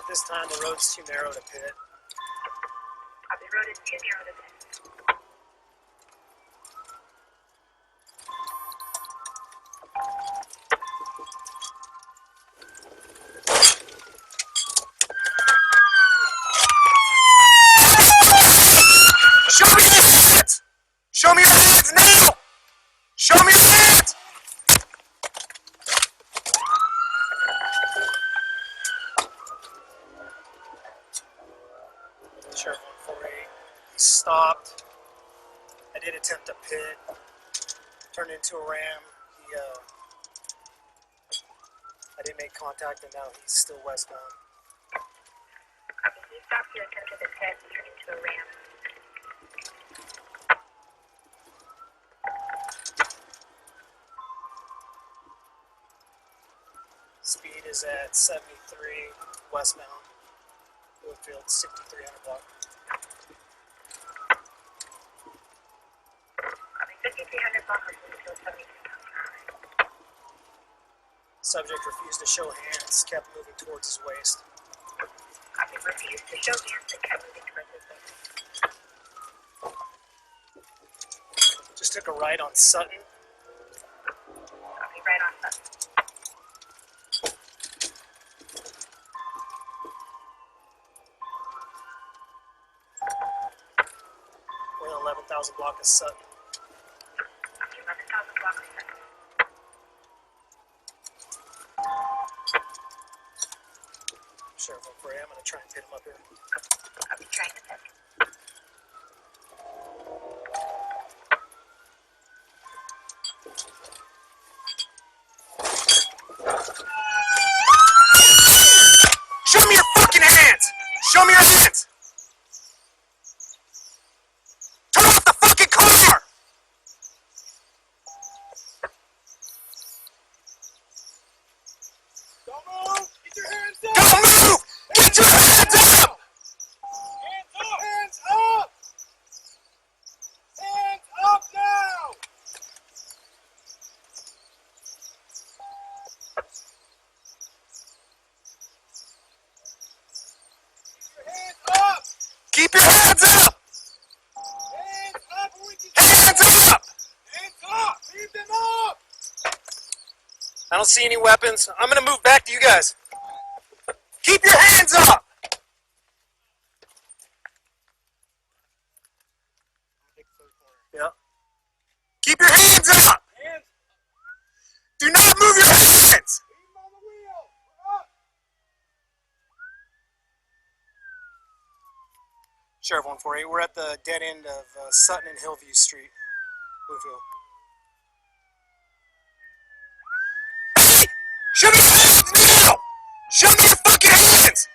This time the road's too narrow to pit. The road is too narrow to pit. Show me your hands! Show me your hands now! Show me your hands! Sheriff 148, he stopped. I did attempt to pit. Turned into a ram. I didn't make contact, and now he's still westbound. He stopped to attempt to pit and turned into a ram. Speed is at 73 westbound. Woodfield 6300 block. 5300 block of Woodfield 73. Subject refused to show hands, kept moving towards his waist. Copy, refused to show hands and kept moving towards his waist. Just took a right on Sutton. Copy, right on Sutton. We're in 11,000 block of Sutton. Copy, 11,000 block of Sutton. Sheriff 148, I'm going to try and pit him up here. Copy, trying to pit. Show me your fucking hands! Show me your hands! Turn off the fucking car! Don't move! Get your hands up! Don't move! Get your hands up! Hands up! Hands up! Hands up now! Keep your hands up! Keep your hands up! Hands up! Or we can... Hands up! Hands up! Leave them up! I don't see any weapons. I'm gonna move back to you guys. Keep your hands up! Yeah. Keep your hands up! Hands! Do not move your hands! Leave them on the wheel! We're up! Sheriff 148, we're at the dead end of Sutton and Hillview Street, Bluefield. Hey! Show me your hands now! Show me your fucking hands!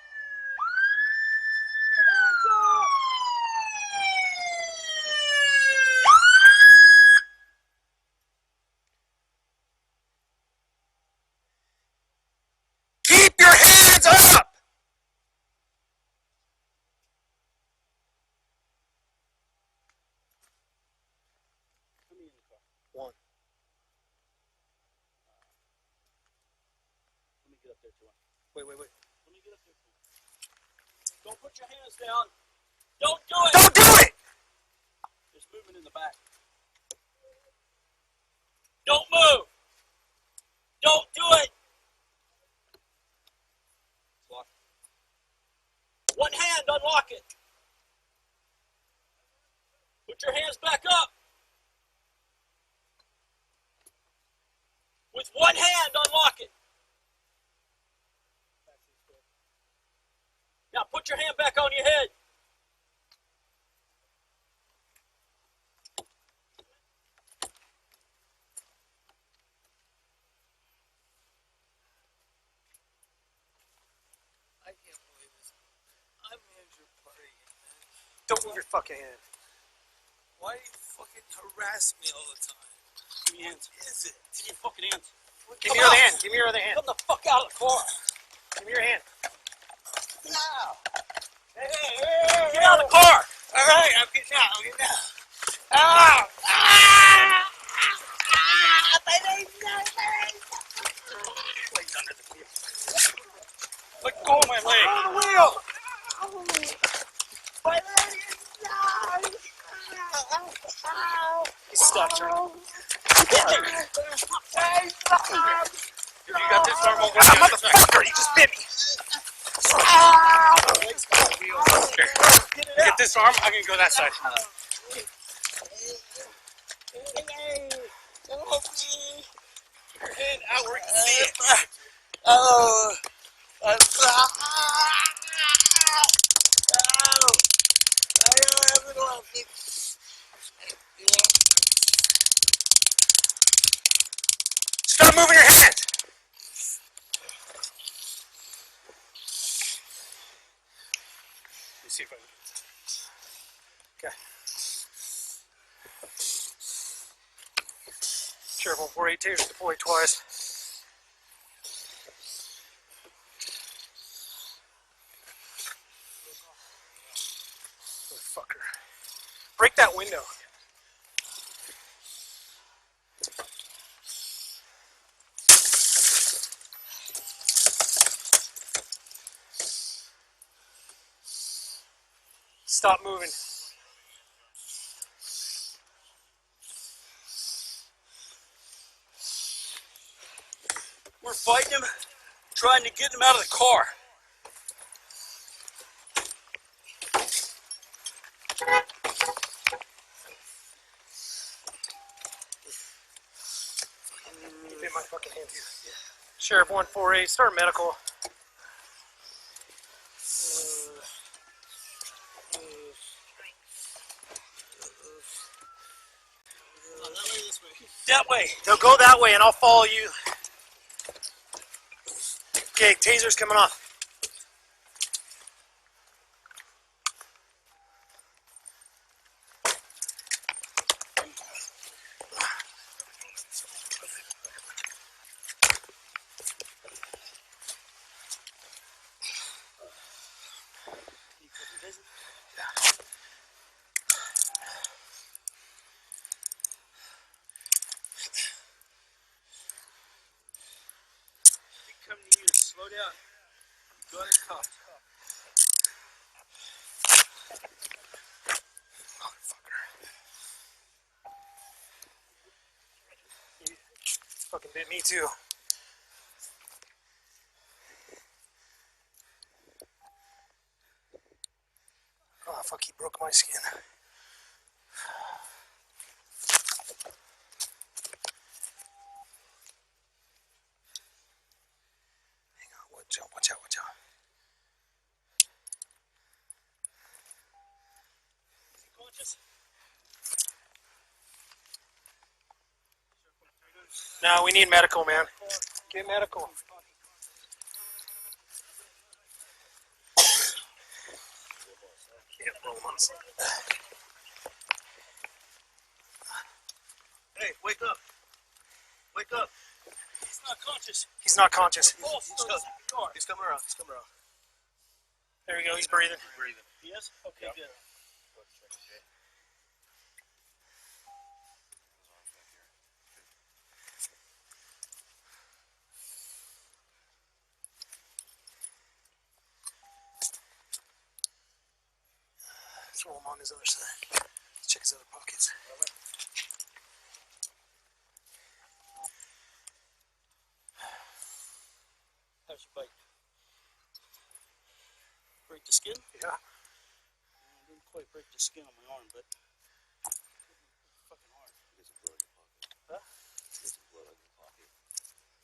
Keep your hands up! One. Let me get up there to him. Wait. Let me get up there to him. Don't put your hands down. Don't do it. Don't do it! There's movement in the back. Don't move. Don't do it. Lock. One hand, unlock it. Put your hands back up. With one hand, unlock it. Now put your hand back on your head. I can't believe this. I'm manager party, man. Don't move your fucking hand. Why do you fucking harass me all the time? Give me your hands. What is it? Give me your fucking hands. Give me your other hand. Give me your other hand. Come the fuck out of the car. Give me your hand. No. Get out of the car. All right, I'm getting out. I'm getting out. Legs under the wheel. Let go of my leg. On the wheel! My leg is He's stuck, turn. You got this arm over Ah, the other side. motherfucker, he just bit me. Here. Get this arm, I can go that side. Hand out where you can see it. Oh. I don't have it on me. Stop moving your hands. Let me see if I can. Okay. Sheriff on 482 is deployed twice. Motherfucker. Break that window. Stop moving. We're fighting him, trying to get him out of the car. Keep in my fucking hand here. Sheriff 148, start medical. That way. They'll go that way and I'll follow you. Okay, taser's coming off. Come to you. Slow down. Go ahead and cuff. He fucking bit me too. Oh fuck, he broke my skin. Hang on, watch out, watch out, watch out. Conscious. No, we need medical, man. Get medical. Hey, wake up. Wake up. He's not conscious. He's not conscious. He's coming around. He's coming around. There we go, he's breathing. Breathing. He is? Okay, good. Throw him on his other side. Let's check his other pockets. How's your bite? Break the skin? Yeah. Didn't quite break the skin on my arm, but fucking hard. Get some blood in your pocket. Huh? Get some blood on your pocket.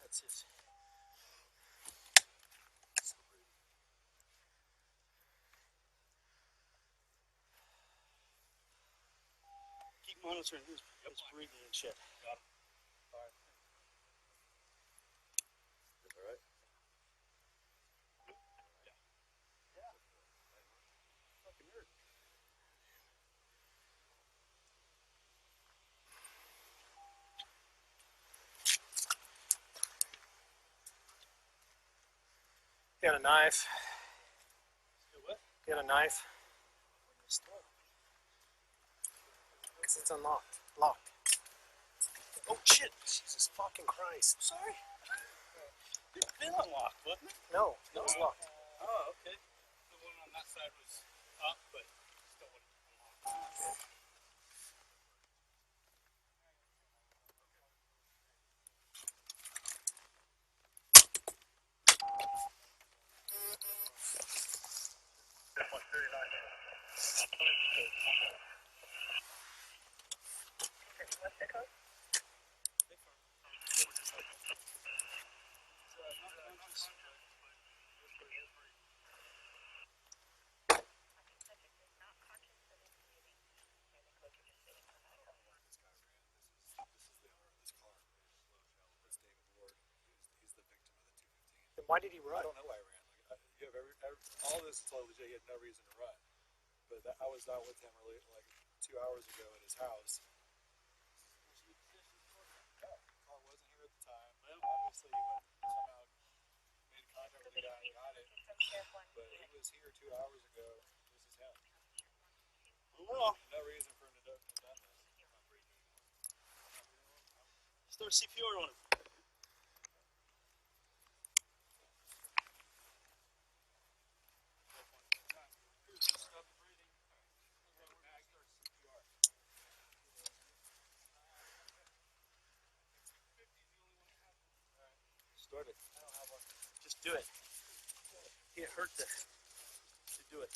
That's his. Keep monitoring his breathing and shit. Got him. All right. Is that alright? Fucking hurt. Got a knife. What? Got a knife. Because it's unlocked. Locked. Oh shit. Jesus fucking Christ. Sorry. Been been unlocked, wasn't it? No, it was locked. Oh, okay. The one on that side was up, but still wouldn't unlock. What's the code? Then why did he I run? don't know why he ran. Like, you have all this is totally legit. He had no reason to run. But I was out with him really like 2 hours ago at his house. No, the car wasn't here at the time. Well, obviously he went somehow made contact with the guy and got it. But he was here 2 hours ago. This is him. Well, No reason for him to have done this. start CPR on him. Start it. Just do it. Can't hurt to do it.